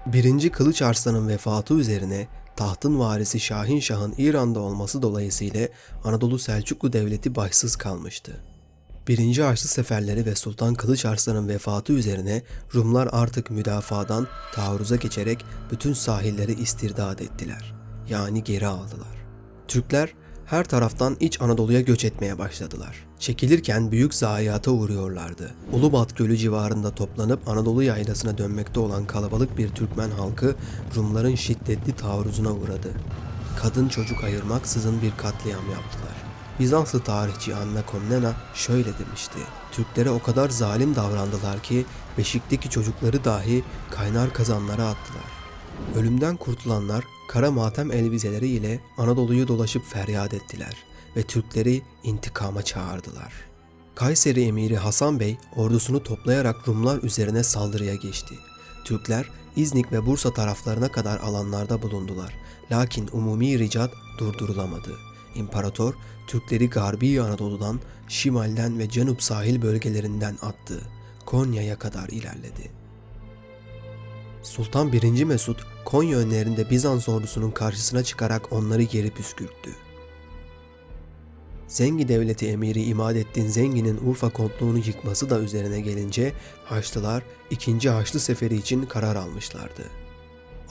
1. Kılıç Arslan'ın vefatı üzerine tahtın varisi Şahin Şah'ın İran'da olması dolayısıyla Anadolu Selçuklu Devleti başsız kalmıştı. 1. Haçlı Seferleri ve Sultan Kılıç Arslan'ın vefatı üzerine Rumlar artık müdafadan taarruza geçerek bütün sahilleri istirdat ettiler. Yani geri aldılar. Türkler her taraftan İç Anadolu'ya göç etmeye başladılar. Çekilirken büyük zayiata uğruyorlardı. Ulubat Gölü civarında toplanıp Anadolu yaylasına dönmekte olan kalabalık bir Türkmen halkı Rumların şiddetli taarruzuna uğradı. Kadın çocuk ayırmaksızın bir katliam yaptılar. Bizanslı tarihçi Anna Komnena şöyle demişti: Türklere o kadar zalim davrandılar ki beşikteki çocukları dahi kaynar kazanlara attılar. Ölümden kurtulanlar kara matem elbiseleri ile Anadolu'yu dolaşıp feryat ettiler ve Türkleri intikama çağırdılar. Kayseri emiri Hasan Bey ordusunu toplayarak Rumlar üzerine saldırıya geçti. Türkler İznik ve Bursa taraflarına kadar alanlarda bulundular. Lakin umumi ricat durdurulamadı. İmparator Türkleri Garbi Anadolu'dan, Şimal'den ve Canup sahil bölgelerinden attı. Konya'ya kadar ilerledi. Sultan 1. Mesud, Konya önlerinde Bizans ordusunun karşısına çıkarak onları geri püskürttü. Zengi Devleti Emiri İmadettin Zengi'nin Urfa kontluğunu yıkması da üzerine gelince Haçlılar 2. Haçlı Seferi için karar almışlardı.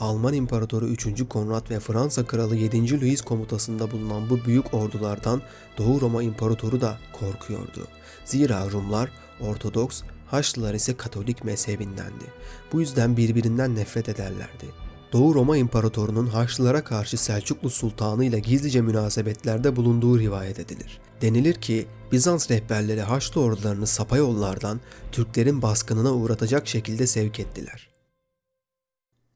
Alman İmparatoru 3. Konrad ve Fransa Kralı 7. Louis komutasında bulunan bu büyük ordulardan Doğu Roma İmparatoru da korkuyordu. Zira Rumlar Ortodoks, Haçlılar ise Katolik mezhebindendi. Bu yüzden birbirinden nefret ederlerdi. Doğu Roma İmparatorunun Haçlılara karşı Selçuklu Sultanı ile gizlice münasebetlerde bulunduğu rivayet edilir. Denilir ki Bizans rehberleri Haçlı ordularını sapa yollardan Türklerin baskınına uğratacak şekilde sevk ettiler.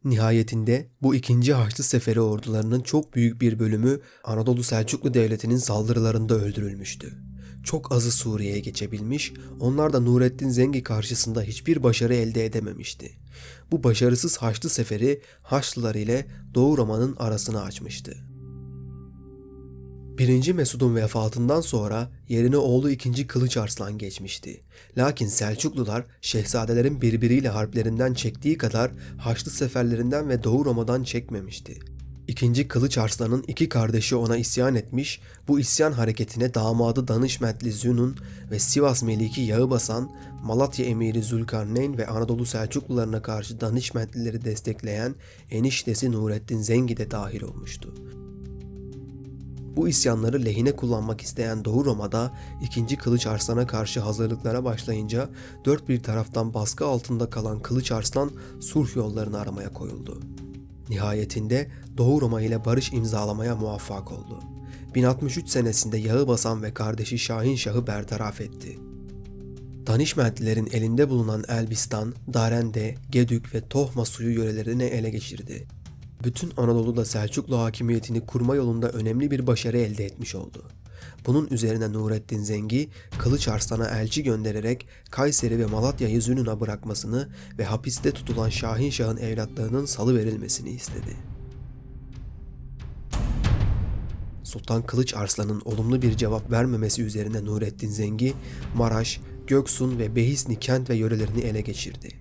Nihayetinde bu 2. Haçlı Seferi ordularının çok büyük bir bölümü Anadolu Selçuklu Devleti'nin saldırılarında öldürülmüştü. Çok azı Suriye'ye geçebilmiş, onlar da Nurettin Zengi karşısında hiçbir başarı elde edememişti. Bu başarısız Haçlı Seferi Haçlılar ile Doğu Roma'nın arasını açmıştı. 1. Mesud'un vefatından sonra yerine oğlu 2. Kılıç Arslan geçmişti. Lakin Selçuklular şehzadelerin birbiriyle harplerinden çektiği kadar Haçlı seferlerinden ve Doğu Roma'dan çekmemişti. 2. Kılıç Arslan'ın 2 kardeşi ona isyan etmiş, bu isyan hareketine damadı Danışmentli Zünun ve Sivas Meliki Yağıbasan, Malatya Emiri Zülkarneyn ve Anadolu Selçuklularına karşı Danışmentlileri destekleyen eniştesi Nurettin Zengi de dahil olmuştu. Bu isyanları lehine kullanmak isteyen Doğu Roma'da 2. Kılıç Arslan'a karşı hazırlıklara başlayınca dört bir taraftan baskı altında kalan Kılıç Arslan sulh yollarını aramaya koyuldu. Nihayetinde Doğu Roma ile barış imzalamaya muvaffak oldu. 1063 senesinde Yağıbasan ve kardeşi Şahin Şah'ı bertaraf etti. Danişmentlilerin elinde bulunan Elbistan, Darende, Gedük ve Tohma suyu yörelerini ele geçirdi. Bütün Anadolu'da Selçuklu hakimiyetini kurma yolunda önemli bir başarı elde etmiş oldu. Bunun üzerine Nurettin Zengi, Kılıç Arslan'a elçi göndererek Kayseri ve Malatya'yı Zünun'a bırakmasını ve hapiste tutulan Şahin Şah'ın evlatlarının salıverilmesini istedi. Sultan Kılıç Arslan'ın olumlu bir cevap vermemesi üzerine Nurettin Zengi, Maraş, Göksun ve Behisni kent ve yörelerini ele geçirdi.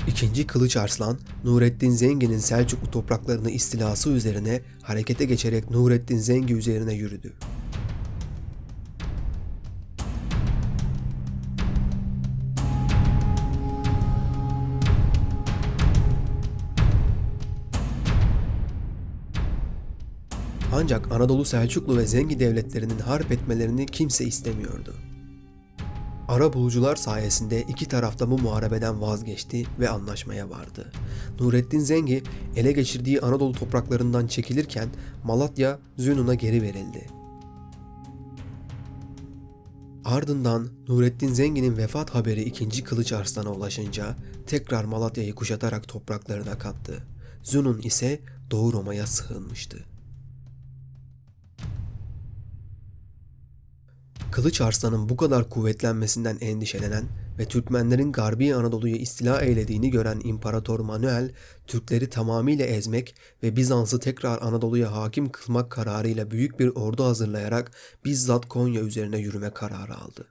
2. Kılıç Arslan, Nurettin Zengi'nin Selçuklu topraklarını istilası üzerine harekete geçerek Nurettin Zengi üzerine yürüdü. Ancak Anadolu Selçuklu ve Zengi devletlerinin harp etmelerini kimse istemiyordu. Arabulucular sayesinde iki taraf da bu muharebeden vazgeçti ve anlaşmaya vardı. Nurettin Zengi ele geçirdiği Anadolu topraklarından çekilirken Malatya Zünun'a geri verildi. Ardından Nurettin Zengi'nin vefat haberi 2. Kılıç Arslan'a ulaşınca tekrar Malatya'yı kuşatarak topraklarına kattı. Zünun ise Doğu Roma'ya sığınmıştı. Kılıç Arslan'ın bu kadar kuvvetlenmesinden endişelenen ve Türkmenlerin Garbi Anadolu'yu istila eylediğini gören İmparator Manuel, Türkleri tamamıyla ezmek ve Bizans'ı tekrar Anadolu'ya hakim kılmak kararıyla büyük bir ordu hazırlayarak bizzat Konya üzerine yürüme kararı aldı.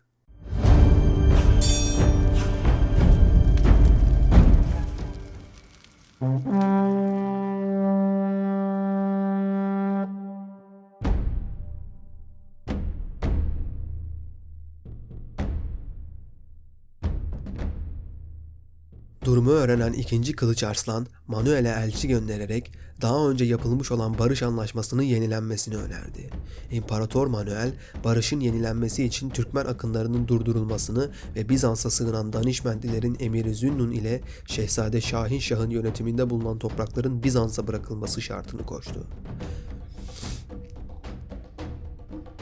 Durumu öğrenen 2. Kılıç Arslan, Manuel'e elçi göndererek daha önce yapılmış olan barış anlaşmasının yenilenmesini önerdi. İmparator Manuel, barışın yenilenmesi için Türkmen akınlarının durdurulmasını ve Bizans'a sığınan Danişmentlilerin emiri Zünnun ile Şehzade Şahin Şah'ın yönetiminde bulunan toprakların Bizans'a bırakılması şartını koştu.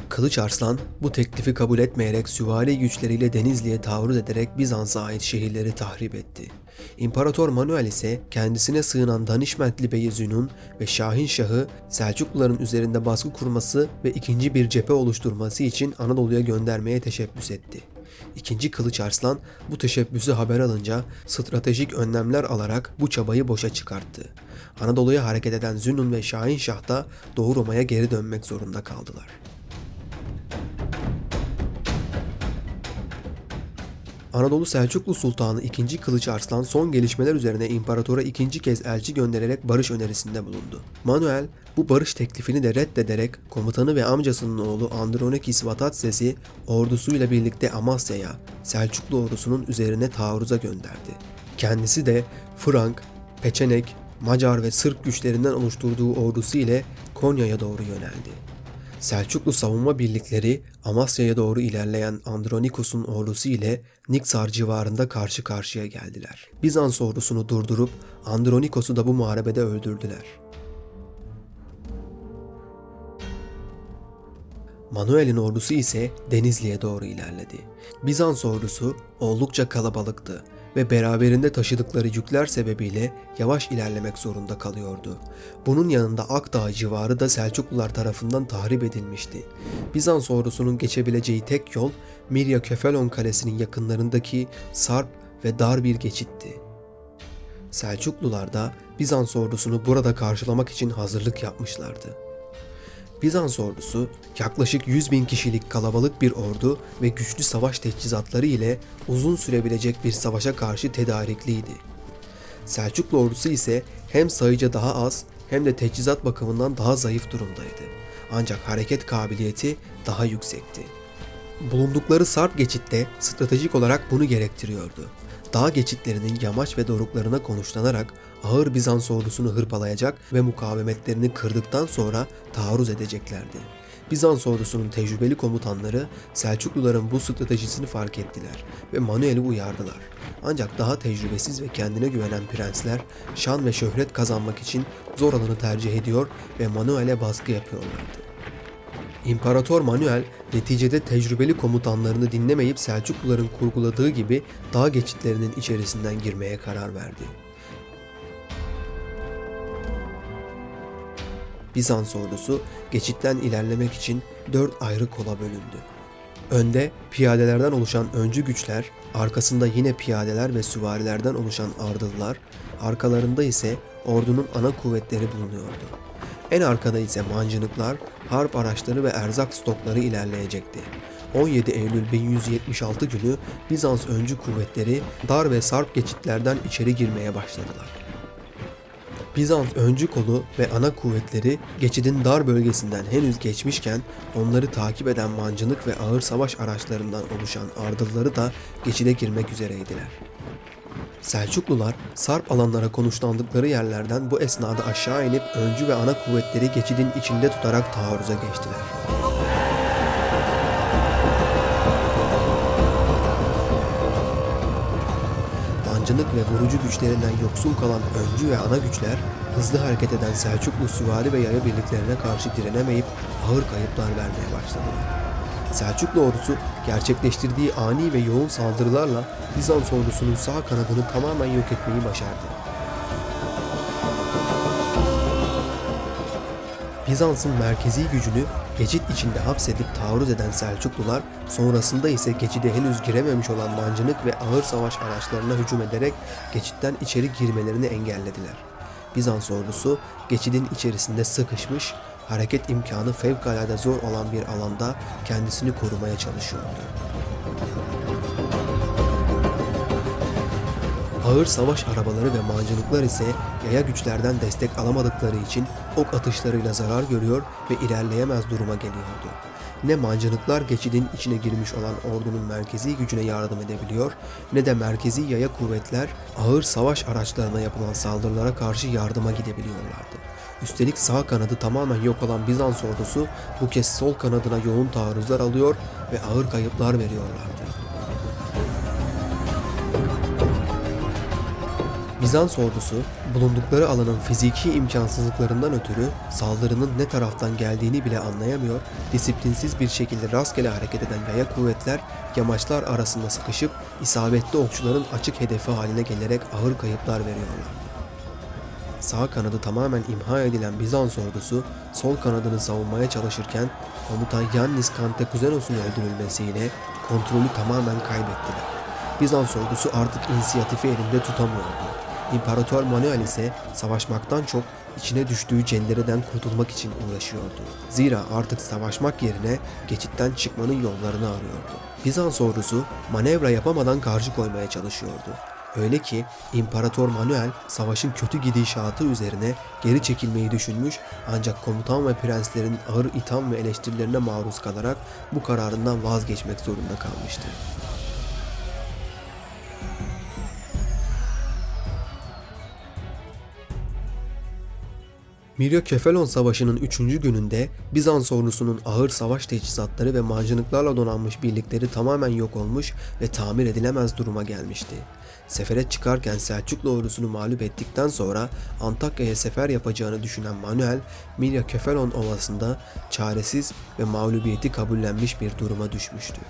Kılıç Arslan bu teklifi kabul etmeyerek süvari güçleriyle Denizli'ye taarruz ederek Bizans'a ait şehirleri tahrip etti. İmparator Manuel ise kendisine sığınan Danişmentli Beyi Zünun ve Şahin Şah'ı Selçukluların üzerinde baskı kurması ve ikinci bir cephe oluşturması için Anadolu'ya göndermeye teşebbüs etti. İkinci Kılıç Arslan bu teşebbüsü haber alınca stratejik önlemler alarak bu çabayı boşa çıkarttı. Anadolu'ya hareket eden Zünun ve Şahin Şah da Doğu Roma'ya geri dönmek zorunda kaldılar. Anadolu Selçuklu Sultanı 2. Kılıç Arslan son gelişmeler üzerine imparatora ikinci kez elçi göndererek barış önerisinde bulundu. Manuel bu barış teklifini de reddederek komutanı ve amcasının oğlu Andronikos Vatatzes'i ordusuyla birlikte Amasya'ya, Selçuklu ordusunun üzerine taarruza gönderdi. Kendisi de Frank, Peçenek, Macar ve Sırp güçlerinden oluşturduğu ordusu ile Konya'ya doğru yöneldi. Selçuklu savunma birlikleri Amasya'ya doğru ilerleyen Andronikos'un ordusu ile Niksar civarında karşı karşıya geldiler. Bizans ordusunu durdurup Andronikos'u da bu muharebede öldürdüler. Manuel'in ordusu ise Denizli'ye doğru ilerledi. Bizans ordusu oldukça kalabalıktı ve beraberinde taşıdıkları yükler sebebiyle yavaş ilerlemek zorunda kalıyordu. Bunun yanında Akdağ civarı da Selçuklular tarafından tahrip edilmişti. Bizans ordusunun geçebileceği tek yol Mirya Köfelon Kalesi'nin yakınlarındaki sarp ve dar bir geçitti. Selçuklular da Bizans ordusunu burada karşılamak için hazırlık yapmışlardı. Bizans ordusu yaklaşık 100.000 kişilik kalabalık bir ordu ve güçlü savaş teçhizatları ile uzun sürebilecek bir savaşa karşı tedarikliydi. Selçuklu ordusu ise hem sayıca daha az hem de teçhizat bakımından daha zayıf durumdaydı. Ancak hareket kabiliyeti daha yüksekti. Bulundukları sarp geçitte stratejik olarak bunu gerektiriyordu. Dağ geçitlerinin yamaç ve doruklarına konuşlanarak ağır Bizans ordusunu hırpalayacak ve mukavemetlerini kırdıktan sonra taarruz edeceklerdi. Bizans ordusunun tecrübeli komutanları Selçukluların bu stratejisini fark ettiler ve Manuel'i uyardılar. Ancak daha tecrübesiz ve kendine güvenen prensler şan ve şöhret kazanmak için zor alanı tercih ediyor ve Manuel'e baskı yapıyorlardı. İmparator Manuel neticede tecrübeli komutanlarını dinlemeyip Selçukluların kurguladığı gibi dağ geçitlerinin içerisinden girmeye karar verdi. Bizans ordusu geçitten ilerlemek için 4 ayrı kola bölündü. Önde piyadelerden oluşan öncü güçler, arkasında yine piyadeler ve süvarilerden oluşan ardıllar, arkalarında ise ordunun ana kuvvetleri bulunuyordu. En arkada ise mancınıklar, harp araçları ve erzak stokları ilerleyecekti. 17 Eylül 1176 günü Bizans öncü kuvvetleri dar ve sarp geçitlerden içeri girmeye başladılar. Bizans öncü kolu ve ana kuvvetleri geçidin dar bölgesinden henüz geçmişken onları takip eden mancınık ve ağır savaş araçlarından oluşan ardılları da geçide girmek üzereydiler. Selçuklular sarp alanlara konuşlandıkları yerlerden bu esnada aşağı inip öncü ve ana kuvvetleri geçidin içinde tutarak taarruza geçtiler. Mancınık ve vurucu güçlerinden yoksun kalan öncü ve ana güçler hızlı hareket eden Selçuklu süvari ve yaya birliklerine karşı direnemeyip ağır kayıplar vermeye başladılar. Selçuklu ordusu gerçekleştirdiği ani ve yoğun saldırılarla Bizans ordusunun sağ kanadını tamamen yok etmeyi başardı. Bizans'ın merkezi gücünü geçit içinde hapsedip taarruz eden Selçuklular, sonrasında ise geçide henüz girememiş olan mancınık ve ağır savaş araçlarına hücum ederek geçitten içeri girmelerini engellediler. Bizans ordusu geçidin içerisinde sıkışmış, hareket imkanı fevkalade zor olan bir alanda kendisini korumaya çalışıyordu. Ağır savaş arabaları ve mancınıklar ise yaya güçlerden destek alamadıkları için ok atışlarıyla zarar görüyor ve ilerleyemez duruma geliyordu. Ne mancınıklar geçidin içine girmiş olan ordunun merkezi gücüne yardım edebiliyor, ne de merkezi yaya kuvvetler ağır savaş araçlarına yapılan saldırılara karşı yardıma gidebiliyorlardı. Üstelik sağ kanadı tamamen yok olan Bizans ordusu bu kez sol kanadına yoğun taarruzlar alıyor ve ağır kayıplar veriyorlardı. Bizans ordusu bulundukları alanın fiziki imkansızlıklarından ötürü saldırının ne taraftan geldiğini bile anlayamıyor, disiplinsiz bir şekilde rastgele hareket eden yaya kuvvetler yamaçlar arasında sıkışıp isabetli okçuların açık hedefi haline gelerek ağır kayıplar veriyorlardı. Sağ kanadı tamamen imha edilen Bizans ordusu sol kanadını savunmaya çalışırken komutan Yannis Kantekuzenos'un öldürülmesiyle kontrolü tamamen kaybettiler. Bizans ordusu artık inisiyatifi elinde tutamıyordu. İmparator Manuel ise savaşmaktan çok içine düştüğü cendereden kurtulmak için uğraşıyordu. Zira artık savaşmak yerine geçitten çıkmanın yollarını arıyordu. Bizans ordusu manevra yapamadan karşı koymaya çalışıyordu. Öyle ki İmparator Manuel savaşın kötü gidişatı üzerine geri çekilmeyi düşünmüş, ancak komutan ve prenslerin ağır itham ve eleştirilerine maruz kalarak bu kararından vazgeçmek zorunda kalmıştı. Miryokefalon Savaşı'nın 3. gününde Bizans ordusunun ağır savaş teçhizatları ve mancınıklarla donanmış birlikleri tamamen yok olmuş ve tamir edilemez duruma gelmişti. Sefere çıkarken Selçuklu ordusunu mağlup ettikten sonra Antakya'ya sefer yapacağını düşünen Manuel, Miryokefalon Ovası'nda çaresiz ve mağlubiyeti kabullenmiş bir duruma düşmüştü.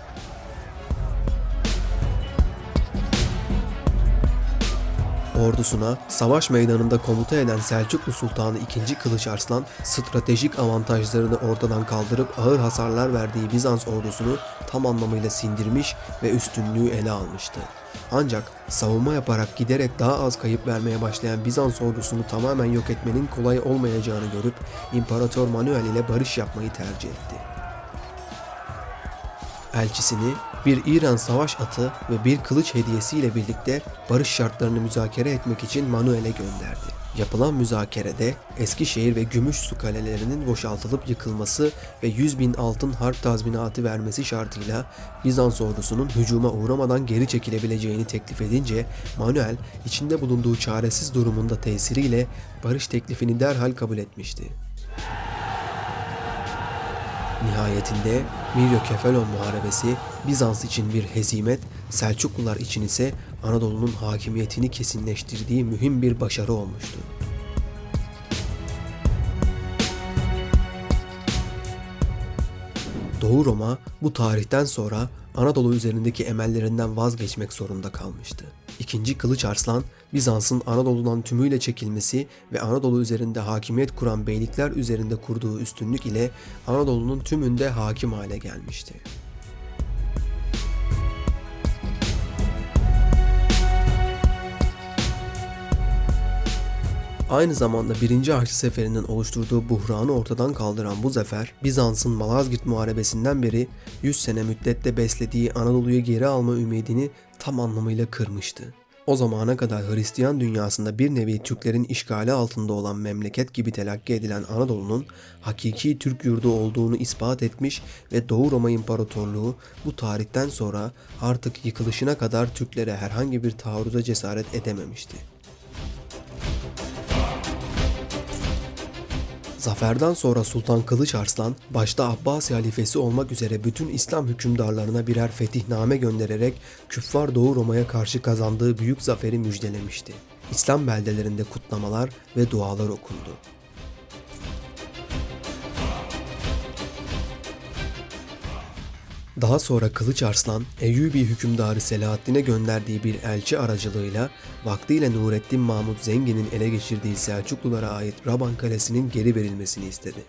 Ordusuna savaş meydanında komuta eden Selçuklu Sultanı II. Kılıç Arslan, stratejik avantajlarını ortadan kaldırıp ağır hasarlar verdiği Bizans ordusunu tam anlamıyla sindirmiş ve üstünlüğü ele almıştı. Ancak savunma yaparak giderek daha az kayıp vermeye başlayan Bizans ordusunu tamamen yok etmenin kolay olmayacağını görüp İmparator Manuel ile barış yapmayı tercih etti. Elçisini bir İran savaş atı ve bir kılıç hediyesiyle birlikte barış şartlarını müzakere etmek için Manuel'e gönderdi. Yapılan müzakerede Eskişehir ve Gümüşsu kalelerinin boşaltılıp yıkılması ve 100.000 altın harp tazminatı vermesi şartıyla Bizans ordusunun hücuma uğramadan geri çekilebileceğini teklif edince Manuel içinde bulunduğu çaresiz durumunda tesiriyle barış teklifini derhal kabul etmişti. Nihayetinde Miryokefalon Muharebesi Bizans için bir hezimet, Selçuklular için ise Anadolu'nun hakimiyetini kesinleştirdiği mühim bir başarı olmuştu. Doğu Roma bu tarihten sonra Anadolu üzerindeki emellerinden vazgeçmek zorunda kalmıştı. II. Kılıç Arslan, Bizans'ın Anadolu'dan tümüyle çekilmesi ve Anadolu üzerinde hakimiyet kuran beylikler üzerinde kurduğu üstünlük ile Anadolu'nun tümünde hakim hale gelmişti. Aynı zamanda 1. Haçlı Seferi'nin oluşturduğu buhranı ortadan kaldıran bu zafer, Bizans'ın Malazgirt Muharebesi'nden beri 100 sene müddette beslediği Anadolu'yu geri alma ümidini tam anlamıyla kırmıştı. O zamana kadar Hristiyan dünyasında bir nevi Türklerin işgali altında olan memleket gibi telakki edilen Anadolu'nun hakiki Türk yurdu olduğunu ispat etmiş ve Doğu Roma İmparatorluğu bu tarihten sonra artık yıkılışına kadar Türklere herhangi bir taarruza cesaret edememişti. Zaferden sonra Sultan Kılıç Arslan, başta Abbasi halifesi olmak üzere bütün İslam hükümdarlarına birer fetihname göndererek küffar Doğu Roma'ya karşı kazandığı büyük zaferi müjdelemişti. İslam beldelerinde kutlamalar ve dualar okundu. Daha sonra Kılıç Arslan, Eyyubi hükümdarı Selahaddin'e gönderdiği bir elçi aracılığıyla vaktiyle Nurettin Mahmut Zengin'in ele geçirdiği Selçuklulara ait Raban Kalesi'nin geri verilmesini istedi.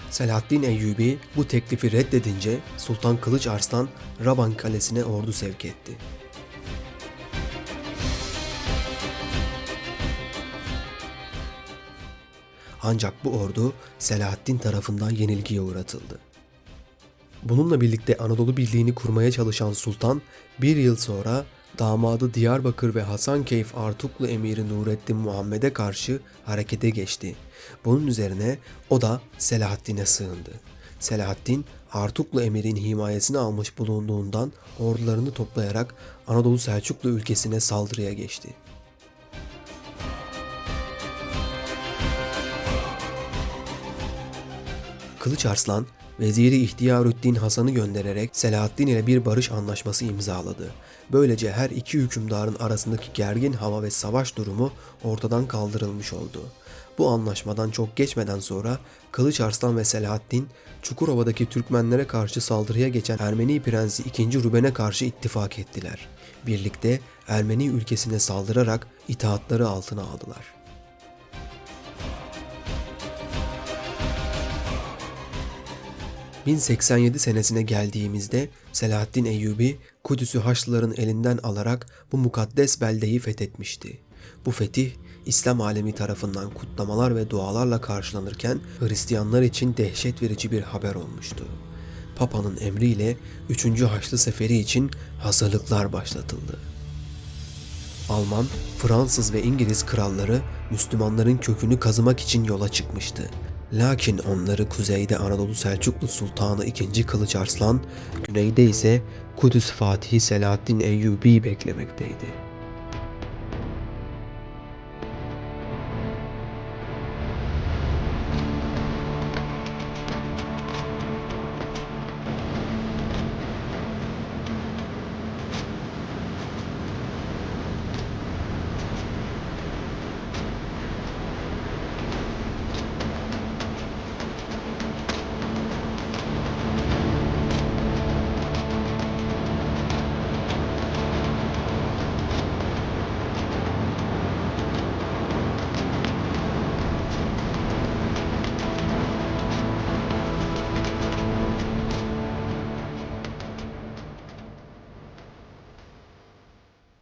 Selahaddin Eyyubi bu teklifi reddedince Sultan Kılıç Arslan Raban Kalesi'ne ordu sevk etti. Ancak bu ordu Selahaddin tarafından yenilgiye uğratıldı. Bununla birlikte Anadolu Birliği'ni kurmaya çalışan sultan bir yıl sonra damadı Diyarbakır ve Hasankeyf Artuklu emiri Nurettin Muhammed'e karşı harekete geçti. Bunun üzerine o da Selahaddin'e sığındı. Selahaddin Artuklu emirin himayesini almış bulunduğundan ordularını toplayarak Anadolu Selçuklu ülkesine saldırıya geçti. Kılıç Arslan, Veziri İhtiyarüddin Hasan'ı göndererek Selahaddin ile bir barış anlaşması imzaladı. Böylece her iki hükümdarın arasındaki gergin hava ve savaş durumu ortadan kaldırılmış oldu. Bu anlaşmadan çok geçmeden sonra Kılıç Arslan ve Selahaddin, Çukurova'daki Türkmenlere karşı saldırıya geçen Ermeni Prensi II. Ruben'e karşı ittifak ettiler. Birlikte Ermeni ülkesine saldırarak itaatları altına aldılar. 1087 senesine geldiğimizde Selahaddin Eyyubi Kudüs'ü Haçlıların elinden alarak bu mukaddes beldeyi fethetmişti. Bu fetih İslam alemi tarafından kutlamalar ve dualarla karşılanırken Hristiyanlar için dehşet verici bir haber olmuştu. Papa'nın emriyle 3. Haçlı Seferi için hazırlıklar başlatıldı. Alman, Fransız ve İngiliz kralları Müslümanların kökünü kazımak için yola çıkmıştı. Lakin onları kuzeyde Anadolu Selçuklu Sultanı II. Kılıç Arslan, güneyde ise Kudüs Fatihi Selahaddin Eyyubi beklemekteydi.